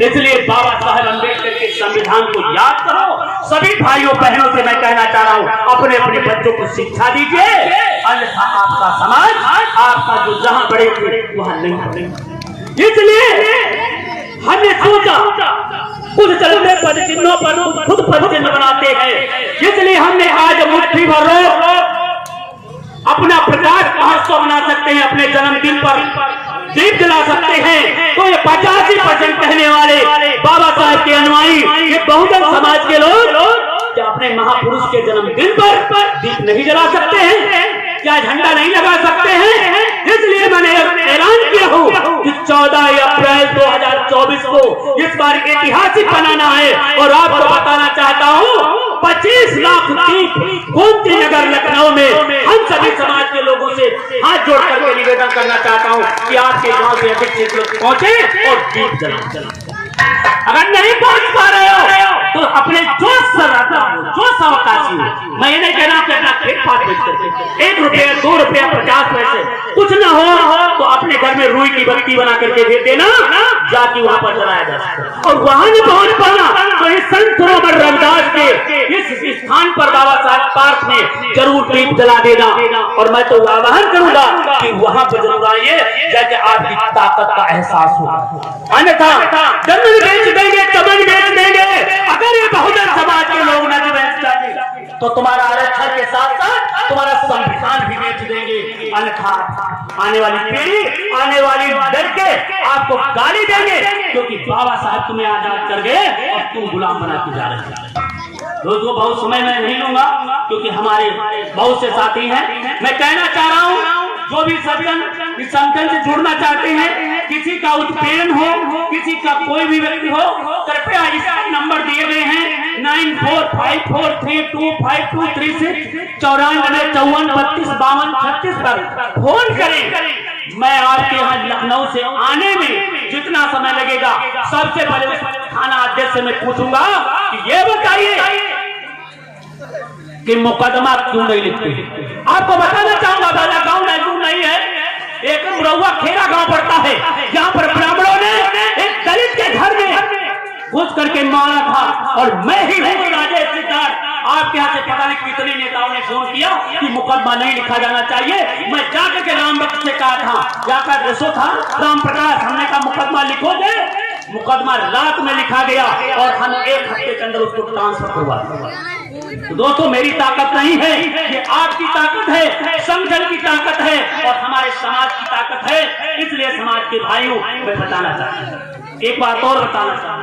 इसलिए बाबा साहब अम्बेडकर के संविधान को याद करो। सभी भाइयों बहनों से मैं कहना चाह रहा हूँ, अपने अपने बच्चों को शिक्षा दीजिए, अन्यथा आपका समाज, आपका जो जहां बड़े थे वहां नहीं बनेगा। इसलिए हमने सोचा खुद चलते पद चिन्हों पर खुद पद चिन्ह बनाते हैं। इसलिए हमने आज मुट्ठी भर अपना प्रकाश महोत्सव मना सकते हैं, अपने जन्मदिन पर दीप जला सकते हैं। तो ये 85% कहने वाले बाबा साहब के अनुयायी, ये बहुजन समाज के लोग क्या अपने महापुरुष के जन्मदिन पर दीप नहीं जला सकते हैं? क्या झंडा नहीं लगा सकते हैं? इसलिए मैंने ऐलान किया हूँ कि 14 अप्रैल 2024 को इस बार ऐतिहासिक बनाना है। और आपको बताना चाहता हूँ, 25 लाख दीप गोमती नगर लखनऊ में हम सभी समाज के लोगों से हाथ जोड़ करके निवेदन करना चाहता हूँ कि आपके गांव से अधिक से लोग पहुंचे और दीप जलाएं। अगर नहीं पहुंच पा रहे हो तो अपने जोश से जोश अवकाशी हो। मैं ये नहीं कह रहा कि अपना खेत पात बेच करके 1 रुपया 2 रुपया 50 पैसे कुछ ना हो तो अपने घर में रुई की बत्ती बना करके दे देना, जाके वहां पर जलाया जा सकता है। और वहां नहीं पहुंच पाना तो इस संत सरोवर रविदास के इस स्थान पर बाबा साहब पार्क में जरूर दीप जला देना। और मैं तो आह्वान करूंगा कि वहां पर जरूर आइए, जाके आपकी ताकत का एहसास होगा। अन्यथा जमीन बेच देंगे, चमन बेच देंगे। अगर ये बहुजन समाज के लोग न बेच जाते तो तुम्हारा आरक्षण के साथ साथ तुम्हारा संविधान भी बेच देंगे। अन्यथा आने वाली पीढ़ी, आने वाली लड़के आपको गाली देंगे, क्योंकि बाबा साहब तुम्हें आजाद कर गए और तुम गुलाम बना के जा रहे हो। दोस्तों बहुत समय मैं नहीं लूंगा क्योंकि हमारे बहुत से साथी हैं। मैं कहना चाह रहा हूँ, जो भी सज्जन इस संगठन से जुड़ना चाहते हैं, किसी का उत्पीड़न हो, किसी का कोई भी व्यक्ति हो, कृपया इस नंबर दिए गए हैं 9454325236 94 54 32 52 36 पर फोन करें। मैं आपके यहाँ लखनऊ से आने में जितना समय लगेगा, सबसे पहले उस थाना अध्यक्ष से मैं पूछूंगा कि ये बताइए कि मुकदमा क्यों नहीं लिखते। आपको बताना चाहूंगा, मेरा गांव महजूर नहीं है, एक मुरौवा खेरा गांव पड़ता है, जहां पर ब्राह्मणों ने एक दलित के घर में घुस करके मारा था। और मैं ही हूँ राजेश सिद्धार्थ। आपके यहाँ से पता नहीं कितने नेताओं ने फोन किया कि मुकदमा नहीं लिखा जाना चाहिए। मैं जाकर के राम भक्त से कहा था, जाकर रसो था राम प्रकाश, हमने कहा मुकदमा लिखोगे। मुकदमा रात में लिखा गया और हम 1 हफ्ते के अंदर उसको ट्रांसफर करवा दिया। तो दोस्तों मेरी ताकत नहीं है, ये आपकी ताकत है, संगठन की ताकत है और हमारे समाज की ताकत है। इसलिए समाज के भाइयों मैं बताना चाहता हूँ, एक बात और बताना चाहता हूँ,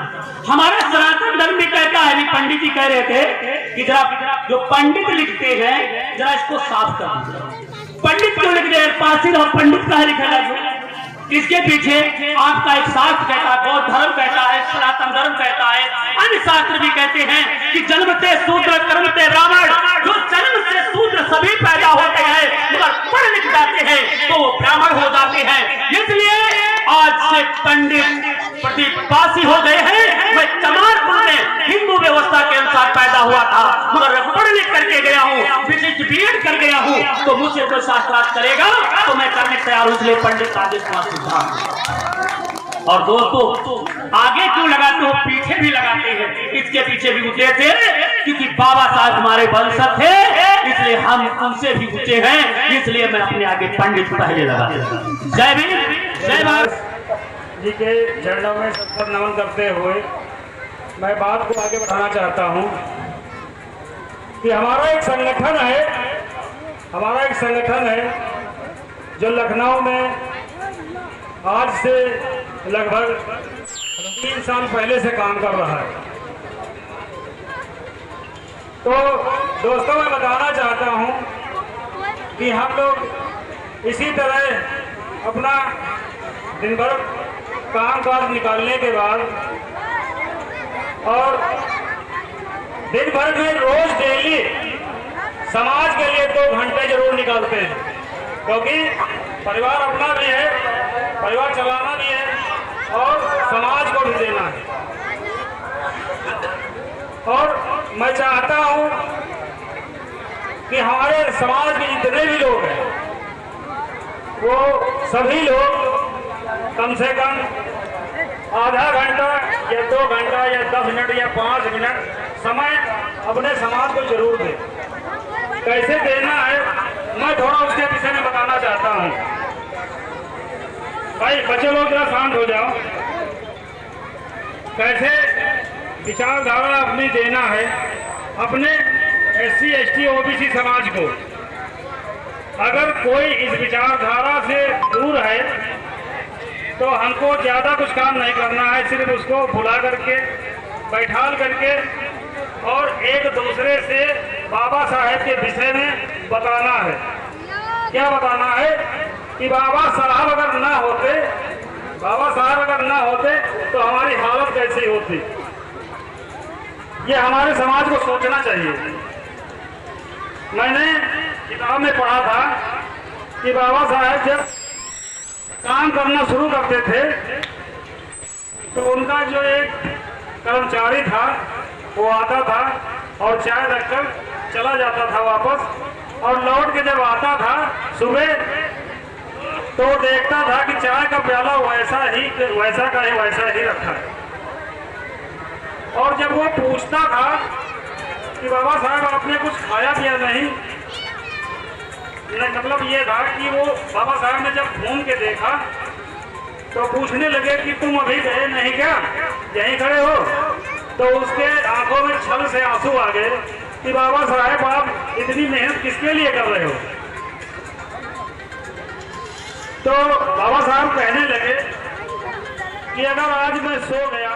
हमारा सनातन धर्म भी कहता है, पंडित जी कह रहे थे कि जरा जो पंडित लिखते हैं जरा इसको साफ कर दीजिए। पंडित क्यों लिख रहे हैं? पासिर और पंडित का लिखा है। इसके पीछे आपका एक शास्त्र कहता है, बौद्ध धर्म कहता है, सनातन धर्म कहता है, अन्य शास्त्र भी कहते हैं कि जन्म से शूद्र कर्म से ब्राह्मण। जो जन्म से शूद्र सभी पैदा होते हैं मगर पढ़ लिख जाते हैं तो वो ब्राह्मण हो जाते हैं। इसलिए आज से पंडित प्रतिपासी हो गए हैं। मैं चमारपुर में हिंदू व्यवस्था के अनुसार पैदा हुआ था मगर पढ़ लिख करके गया हूँ, विशिष्ट बीएड कर गया हूँ, तो मुझसे कोई शास्त्रार्थ करेगा तो मैं करने तैयार हूँ। इसलिए पंडित राजेश कुमार सिद्धार्थ। और दोस्तों आगे क्यों लगाते हो, पीछे भी लगाते हैं। इसके पीछे भी ऊंचे थे क्योंकि बाबा साहब हमारे वंशज थे, इसलिए हम उनसे भी ऊंचे हैं। इसलिए मैं अपने आगे पंडित पहले लगाते हैं। जय भीम, जय भारत जी के चरणों में सत्तर नमन करते हुए मैं बात को आगे बढ़ाना चाहता हूं कि हमारा एक संगठन है जो लखनऊ में आज से लगभग 3 साल पहले से काम कर रहा है। तो दोस्तों मैं बताना चाहता हूं कि हम लोग इसी तरह अपना दिन भर काम काज निकालने के बाद और दिन भर में रोज डेली समाज के लिए 2 घंटे जरूर निकालते हैं, क्योंकि परिवार अपना भी है, परिवार चलाना भी है और समाज को भी देना है। और मैं चाहता हूं कि हमारे समाज के जितने भी लोग हैं वो सभी लोग कम से कम आधा घंटा या 2 घंटा या 10 मिनट या 5 मिनट समय अपने समाज को जरूर दे। कैसे देना है मैं थोड़ा उसके विषय में बताना चाहता हूँ। भाई बच्चे लोग जरा शांत हो जाओ। कैसे विचारधारा अपनी देना है अपने SC ST OBC समाज को। अगर कोई इस विचारधारा से दूर है तो हमको ज़्यादा कुछ काम नहीं करना है, सिर्फ उसको बुला करके बैठाल करके और एक दूसरे से बाबा साहेब के विषय में बताना है। क्या बताना है कि बाबा साहब अगर ना होते तो हमारी हालत कैसी होती। ये हमारे समाज को सोचना चाहिए। मैंने किताब में पढ़ा था कि बाबा साहेब जब काम करना शुरू करते थे तो उनका जो एक कर्मचारी था वो आता था और चाय रखकर चला जाता था वापस, और लौट के जब आता था सुबह तो देखता था कि चाय का प्याला वैसा ही रखा है। और जब वो पूछता था कि बाबा साहब आपने कुछ खाया पिया नहीं, मतलब ये था कि वो बाबा साहब ने जब घूम के देखा तो पूछने लगे कि तुम अभी गए नहीं क्या, यहीं खड़े हो। तो उसके आंखों में छल से आंसू आ गए कि बाबा साहब आप इतनी मेहनत किसके लिए कर रहे हो। तो बाबा साहब कहने लगे कि अगर आज मैं सो गया